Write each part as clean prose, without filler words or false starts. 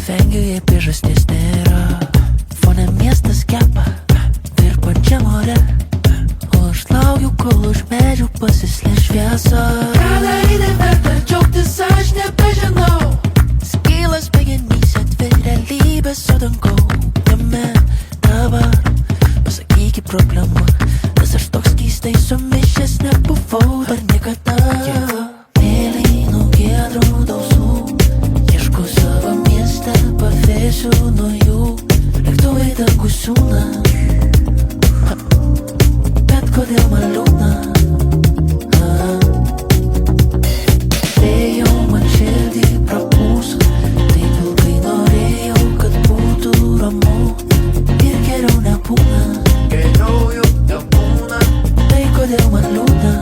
vengiu, jei priežasties nėra. Fone miestas kepa virpančiam ore, o aš laukiu, kol už medžių pasislėps šviesa. Ką daryti verta džiaugtis, aš nebežinau. Skylas smegenyse, dvi realybės su dangau. Jame dabar pasakykit problemų, nes aš toks keistai sumišęs nebuvau dar niekada. Mėlynų giedrų dausų, ieškau savo miestą, pavėsiu nuo jų. Lėktuvai dangų siūna, bet kodėl man liūdna? Vėjau man širdį prapūs, taip ilgai norėjau, kad būtų ramu. Ir geriau nebūna, geriau jau nebūna. Tai kodėl man liūdna?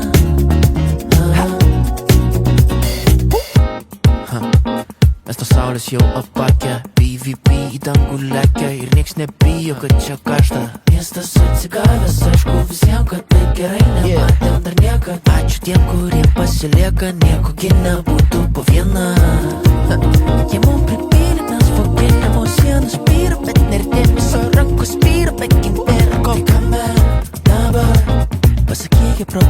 Mes nuo saulės jau apakę, PVP į dangų lekia ir nieks nebijo, kad čia karšta. Miestas atsigavęs, aišku visiems, kad taip gerai nematėm dar niekad. Ačiū tiem, kurie pasilieka, niekogi nebūtų po vieną. Jie mum pripylė, mes vogelėmo sienos spyra, bet nerdėm viso rankos spyra, bet gintėra. Kokame dabar, pasakykit pro